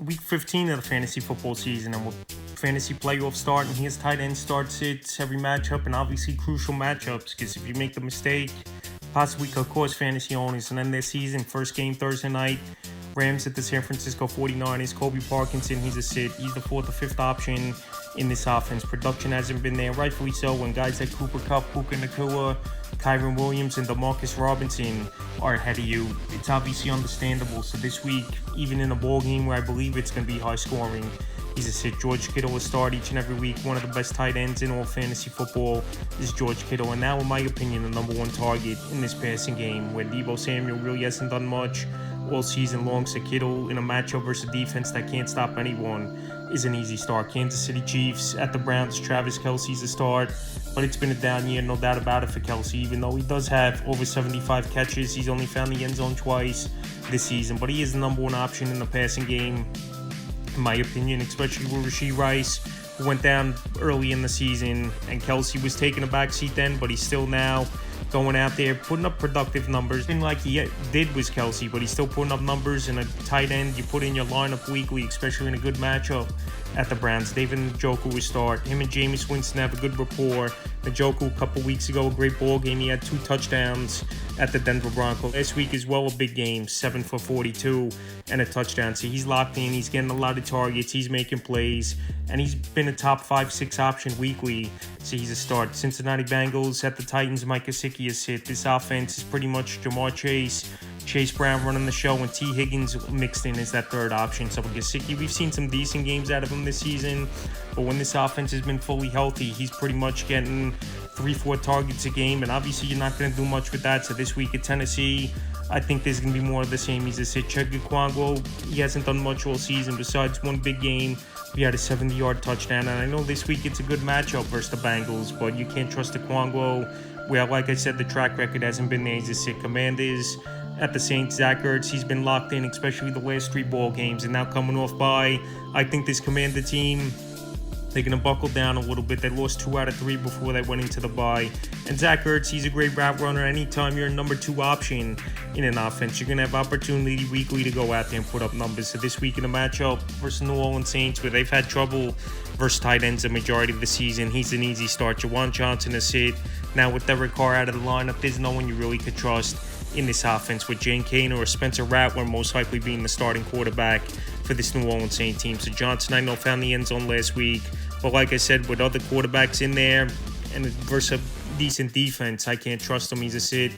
week 15 of the fantasy football season, and with fantasy playoff start, and his tight end starts sits every matchup, and obviously crucial matchups, because if you make the mistake, possibly could cause fantasy owners and end their season. First game Thursday night, Rams at the San Francisco 49ers. Colby Parkinson, he's a sit. He's the fourth or fifth option in this offense. Production hasn't been there, rightfully so, when guys like Cooper Kupp, Puka Nacua, Kyren Williams, and Demarcus Robinson are ahead of you. It's obviously understandable. So this week, even in a ball game where I believe it's going to be high scoring, he's a sit. George Kittle will start each and every week. One of the best tight ends in all fantasy football is George Kittle. And now, in my opinion, the number one target in this passing game, where Deebo Samuel really hasn't done much all season long. So Kittle in a matchup versus a defense that can't stop anyone is an easy start. Kansas City Chiefs at the Browns. Travis Kelce's a start, but it's been a down year, no doubt about it, for Kelce. Even though he does have over 75 catches, he's only found the end zone twice this season. But he is the number one option in the passing game, in my opinion, especially with Rashee Rice, who went down early in the season, and Kelce was taking a backseat then, but he's still now going out there, putting up productive numbers. Been like he did was Kelce, but he's still putting up numbers. In a tight end you put in your lineup weekly, especially in a good matchup at the Browns. David Njoku will start. Him and Jameis Winston have a good rapport. Njoku, a couple weeks ago, a great ball game. He had 2 touchdowns at the Denver Broncos. Last week as well, a big game, 7 for 42 and a touchdown. So he's locked in. He's getting a lot of targets. He's making plays, and he's been a top 5-6 option weekly. So he's a start. Cincinnati Bengals at the Titans. Mike Gesicki is hit. This offense is pretty much Jamar Chase Brown running the show, and T. Higgins mixed in as that third option. So with Gesicki, we've seen some decent games out of him this season, but when this offense has been fully healthy, he's pretty much getting 3-4 targets a game, and obviously you're not going to do much with that. So this week at Tennessee, I think there's going to be more of the same. He's a sit. Chugga Kwango, he hasn't done much all season besides one big game. He had a 70-yard touchdown, and I know this week it's a good matchup versus the Bengals, but you can't trust the Kwango, where, like I said, the track record hasn't been there. He's a sit. Commanders at the Saints. Zach Ertz, he's been locked in, especially the last 3 ball games, and now coming off bye, I think this Commander team, they're going to buckle down a little bit. They lost 2 out of 3 before they went into the bye. And Zach Ertz, he's a great route runner. Anytime you're a number 2 option in an offense, you're going to have opportunity weekly to go out there and put up numbers. So this week in the matchup versus New Orleans Saints, where they've had trouble versus tight ends the majority of the season, he's an easy start. Jawan Johnson is sit. Now with Derek Carr out of the lineup, there's no one you really could trust in this offense, with Jane Kane or Spencer Rattler most likely being the starting quarterback for this New Orleans Saints team. So Johnson, I know, found the end zone last week, but like I said, with other quarterbacks in there and versus a decent defense, I can't trust him. He's a sit.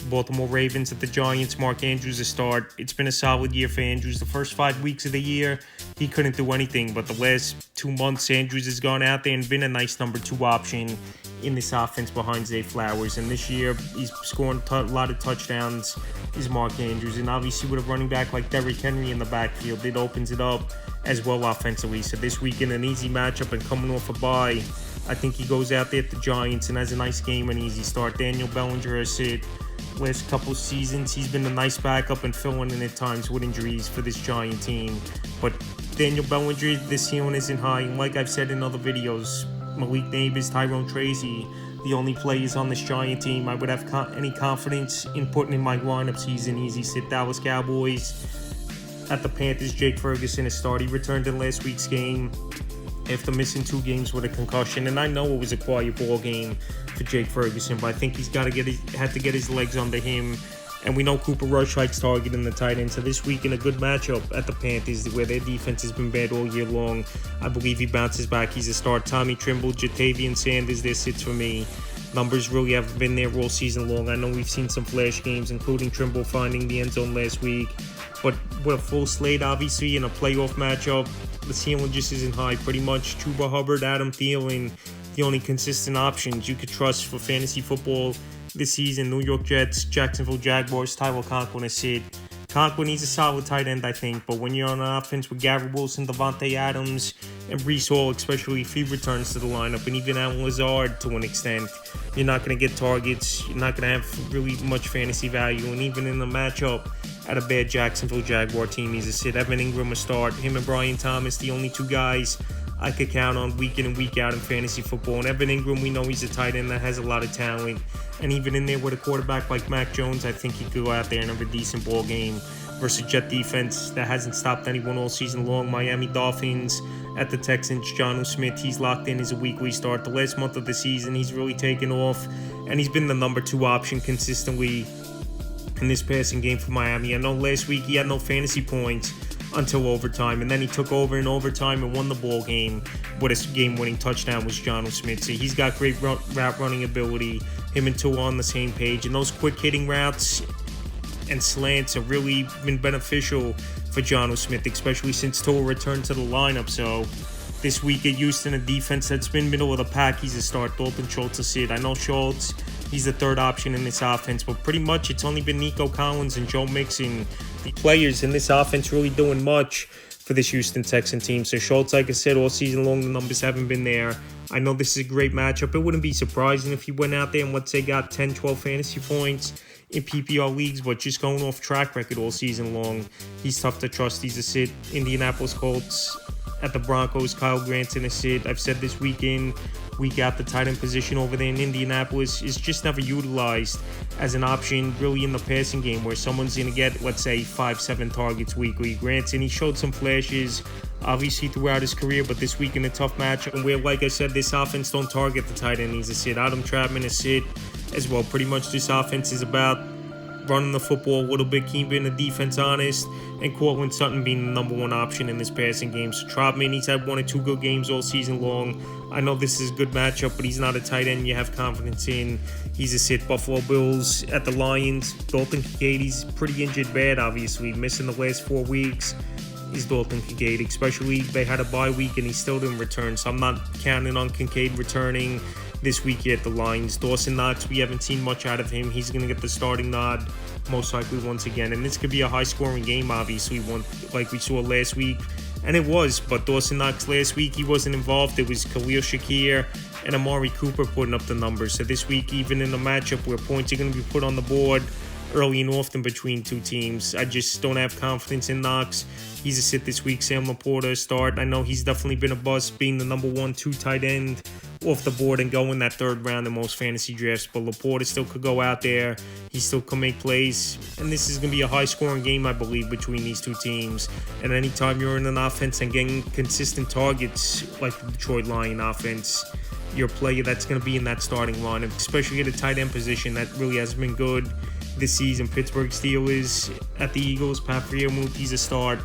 Baltimore Ravens at the Giants. Mark Andrews a start. It's been a solid year for Andrews. The first 5 weeks of the year, he couldn't do anything, but the last 2 months, Andrews has gone out there and been a nice number 2 option in this offense behind Zay Flowers. And this year, he's scoring a lot of touchdowns, is Mark Andrews. And obviously with a running back like Derrick Henry in the backfield, it opens it up as well offensively. So this week in an easy matchup and coming off a bye, I think he goes out there at the Giants and has a nice game, an easy start. Daniel Bellinger has sit. Last couple seasons, he's been a nice backup and filling in at times with injuries for this Giant team. But Daniel Bellinger, this ceiling isn't high. And like I've said in other videos, Malik Nabers, Tyrone Tracy, the only players on this Giant team I would have any confidence in putting in my lineups. He's an easy sit. Dallas Cowboys at the Panthers. Jake Ferguson is start. He returned in last week's game after missing 2 games with a concussion, and I know it was a quiet ball game for Jake Ferguson, but I think he's got to had to get his legs under him. And we know Cooper Rush likes targeting the tight end. So this week in a good matchup at the Panthers, where their defense has been bad all year long, I believe he bounces back. He's a start. Tommy Trimble, Jatavian Sanders, there sits for me. Numbers really haven't been there all season long. I know we've seen some flash games, including Trimble finding the end zone last week. But with a full slate, obviously, in a playoff matchup, the ceiling just isn't high. Pretty much Chuba Hubbard, Adam Thielen, the only consistent options you could trust for fantasy football this season. New York Jets, Jacksonville Jaguars, Tyler Conklin is sit. Conklin, he's a solid tight end, I think, but when you're on an offense with Gary Wilson, Devontae Adams, and Breece Hall, especially if he returns to the lineup, and even Alan Lazard to an extent, you're not going to get targets. You're not going to have really much fantasy value, and even in the matchup at a bad Jacksonville Jaguar team, he's a sit. Evan Ingram a start. Him and Brian Thomas, the only 2 guys I could count on week in and week out in fantasy football. And Evan Ingram, we know he's a tight end that has a lot of talent. And even in there with a quarterback like Mac Jones, I think he could go out there and have a decent ball game versus Jet defense that hasn't stopped anyone all season long. Miami Dolphins at the Texans. Jonnu Smith, he's locked in as a weekly start. The last month of the season, he's really taken off, and he's been the number 2 option consistently in this passing game for Miami. I know last week he had no fantasy points until overtime, and then he took over in overtime and won the ball game with a game-winning touchdown was Jonnu Smith. So he's got great route running ability. Him and Tua on the same page, and those quick-hitting routes and slants have really been beneficial for Jonnu Smith, especially since Tua returned to the lineup. So this week at Houston, a defense that's been middle of the pack, he's a start. Dalton Schultz a sit. I know Schultz, he's the third option in this offense, but pretty much it's only been Nico Collins and Joe Mixon, the players in this offense really doing much for this Houston Texan team. So Schultz, like I said, all season long, the numbers haven't been there. I know this is a great matchup. It wouldn't be surprising if he went out there and, let's say, got 10, 12 fantasy points in PPR leagues, but just going off track record all season long, he's tough to trust. He's a sit. Indianapolis Colts at the Broncos, Kyle Granson a sit. I've said this week in, week out, the tight end position over there in Indianapolis is just never utilized as an option really in the passing game where someone's going to get, let's say, 5-7 targets weekly. Granson, he showed some flashes obviously throughout his career, but this week in a tough matchup where, like I said, this offense don't target the tight end, he's a sit. Adam Trautman a sit as well. Pretty much this offense is about running the football a little bit, keeping the defense honest, and Courtland Sutton being the number 1 option in this passing game. So Trautman, he's had 1 or 2 good games all season long. I know this is a good matchup, but he's not a tight end you have confidence in. He's a sit. Buffalo Bills at the Lions. Dalton Kincaid, he's pretty injured bad, obviously. Missing the last 4 weeks is Dalton Kincaid, especially they had a bye week and he still didn't return. So I'm not counting on Kincaid returning this week at the Lions. Dawson Knox, we haven't seen much out of him. He's going to get the starting nod most likely once again. And this could be a high-scoring game, obviously, one like we saw last week. And it was, but Dawson Knox last week, he wasn't involved. It was Khalil Shakir and Amari Cooper putting up the numbers. So this week, even in a matchup where points are going to be put on the board early and often between two teams, I just don't have confidence in Knox. He's a sit this week. Sam Laporta a start. I know he's definitely been a bust, being the number 1-2 tight end off the board and going that 3rd round in most fantasy drafts, but Laporta still could go out there. He still can make plays, and this is going to be a high-scoring game, I believe, between these two teams. And anytime you're in an offense and getting consistent targets like the Detroit Lion offense, you're a player that's going to be in that starting lineup, especially at a tight end position that really hasn't been good this season. Pittsburgh Steelers at the Eagles. Pat Freiermuth, he's a start.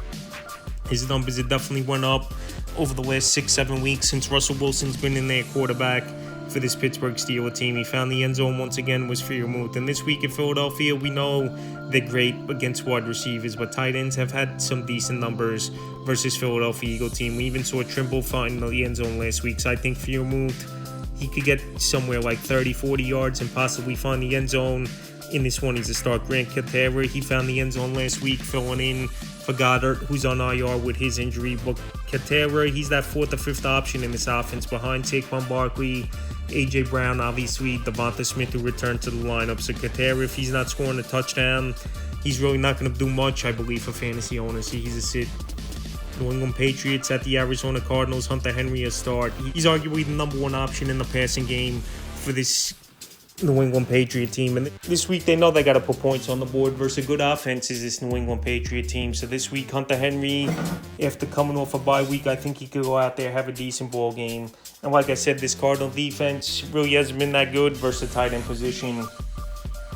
His numbers have definitely went up over the last 6-7 weeks since Russell Wilson's been in there quarterback for this Pittsburgh Steelers team. He found the end zone once again was Freiermuth. And this week in Philadelphia, we know they're great against wide receivers, but tight ends have had some decent numbers versus Philadelphia Eagle team. We even saw Trimble find the end zone last week, so I think Freiermuth, he could get somewhere like 30-40 yards and possibly find the end zone. In this one, he's a start. Grant Calcaterra, he found the end zone last week, filling in for Goddard, who's on IR with his injury. But Calcaterra, he's that 4th or 5th option in this offense behind Saquon Barkley, A.J. Brown, obviously, Devonta Smith, who returned to the lineup. So Calcaterra, if he's not scoring a touchdown, he's really not going to do much, I believe, for fantasy owners. He's a sit. New England Patriots at the Arizona Cardinals. Hunter Henry a start. He's arguably the number 1 option in the passing game for this New England Patriot team. And this week they know they got to put points on the board versus a good offense is this New England Patriot team. So this week Hunter Henry, after coming off a bye week, I think he could go out there, have a decent ball game. And like I said, this Cardinal defense really hasn't been that good versus the tight end position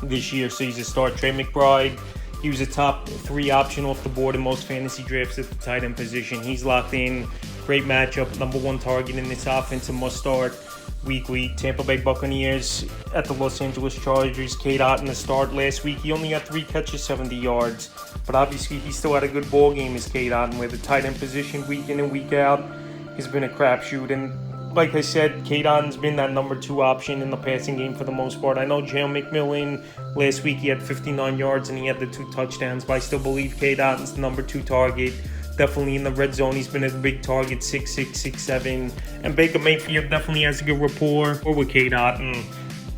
this year. So he's a start. Trey McBride, he was a top 3 option off the board in most fantasy drafts at the tight end position. He's locked in. Great matchup. Number 1 target in this offense, a must start weekly. Tampa Bay Buccaneers at the Los Angeles Chargers. Cade Otton the start last week. He only had 3 catches, 70 yards. But obviously he still had a good ball game as Cade Otton, where the tight end position week in and week out has been a crapshoot. And like I said, Cade Otton's been that number 2 option in the passing game for the most part. I know Jalen McMillan, last week he had 59 yards and he had the 2 touchdowns, but I still believe Cade Otton's the number 2 target. Definitely in the red zone, he's been a big target, 6'6", 6'7". And Baker Mayfield definitely has a good rapport with Cade Otton.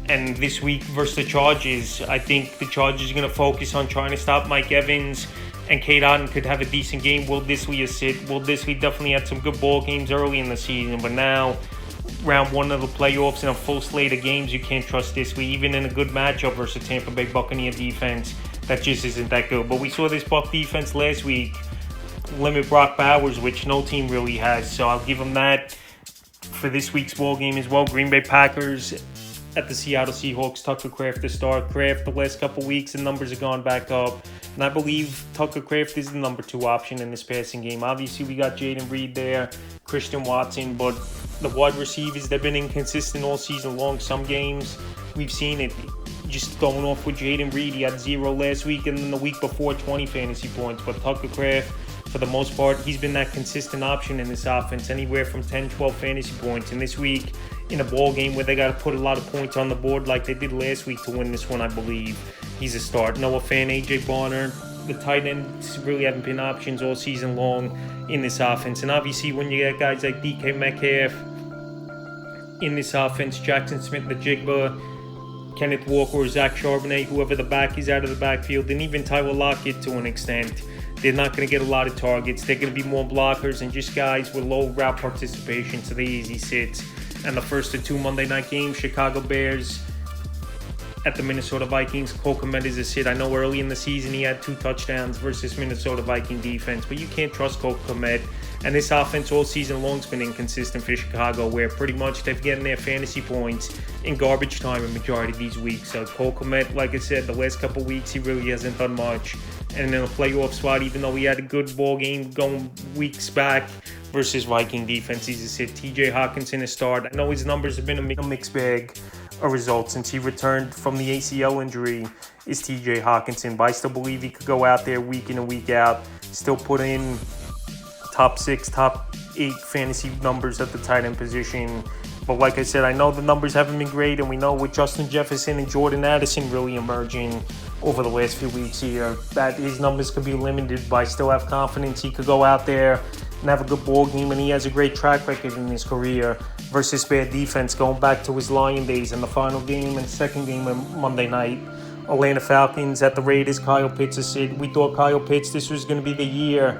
And this week versus the Chargers, I think the Chargers are going to focus on trying to stop Mike Evans. And Cade Otton could have a decent game. Will Dissly a sit? Will Dissly definitely had some good ball games early in the season. But now, round 1 of the playoffs and a full slate of games, you can't trust Dissly. Even in a good matchup versus Tampa Bay Buccaneer defense, that just isn't that good. But we saw this Buck defense last week limit Brock Bowers, which no team really has. So I'll give them that for this week's ball game as well. Green Bay Packers at the Seattle Seahawks. Tucker Kraft to start. Kraft the last couple weeks, the numbers have gone back up. And I believe Tucker Kraft is the number 2 option in this passing game. Obviously, we got Jaden Reed there, Christian Watson, but the wide receivers, they've been inconsistent all season long. Some games, we've seen it just going off with Jaden Reed. He had 0 last week, and then the week before, 20 fantasy points. But Tucker Kraft, for the most part, he's been that consistent option in this offense, anywhere from 10, 12 fantasy points. And this week, in a ball game where they got to put a lot of points on the board like they did last week to win this one, I believe, he's a start. Noah Fant, AJ Barner, the tight ends really haven't been options all season long in this offense. And obviously, when you get guys like DK Metcalf in this offense, Jackson Smith-Njigba, Kenneth Walker, or Zach Charbonnet, whoever the back is out of the backfield, and even Tyler Lockett to an extent, they're not going to get a lot of targets. They're going to be more blockers and just guys with low route participation, so they easy sits. And the first of 2 Monday night games, Chicago Bears at the Minnesota Vikings. Cole Kmet is a sit. I know early in the season he had 2 touchdowns versus Minnesota Viking defense, but you can't trust Cole Kmet. And this offense all season long has been inconsistent for Chicago, where pretty much they're getting their fantasy points in garbage time in majority of these weeks. So Cole Kmet, like I said, the last couple weeks he really hasn't done much. And in a playoff spot, even though he had a good ball game going weeks back versus Viking defense, he's a sit. TJ Hawkinson is start. I know his numbers have been a mixed bag of results since he returned from the ACL injury, is TJ Hawkinson. But I still believe he could go out there week in and week out, still put in top 6, top 8 fantasy numbers at the tight end position. But like I said, I know the numbers haven't been great, and we know with Justin Jefferson and Jordan Addison really emerging over the last few weeks here, that his numbers could be limited, but I still have confidence he could go out there and have a good ball game, and he has a great track record in his career versus bad defense going back to his Lion days. In the final game and second game on Monday night, Atlanta Falcons at the Raiders, Kyle Pitts is sit. We thought Kyle Pitts, this was going to be the year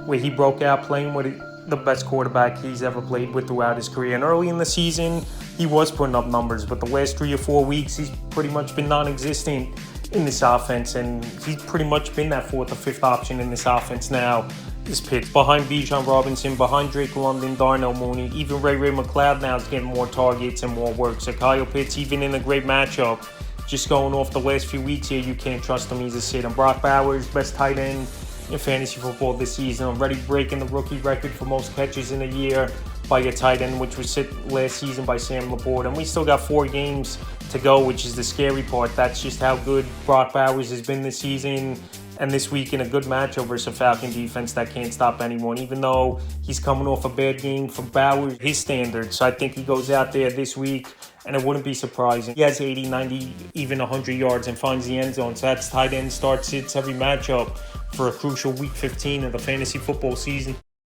where he broke out playing with the best quarterback he's ever played with throughout his career. And early in the season, he was putting up numbers, but the last 3 or 4 weeks, he's pretty much been non-existent in this offense, and he's pretty much been that 4th or 5th option in this offense now. Is Pitts behind Bijan Robinson, behind Drake London, Darnell Mooney, even Ray McLeod now is getting more targets and more work. So Kyle Pitts, even in a great matchup, just going off the last few weeks here, you can't trust him. He's a sit. And Brock Bowers, best tight end in fantasy football this season, already breaking the rookie record for most catches in a year by a tight end, which was set last season by Sam Laporte. And we still got 4 games to go, which is the scary part. That's just how good Brock Bowers has been this season. And this week in a good matchup versus a Falcon defense that can't stop anyone, even though he's coming off a bad game from Bowers, his standards. So I think he goes out there this week, and it wouldn't be surprising. He has 80, 90, even 100 yards and finds the end zone. So that's tight end starts, sits every matchup for a crucial week 15 of the fantasy football season.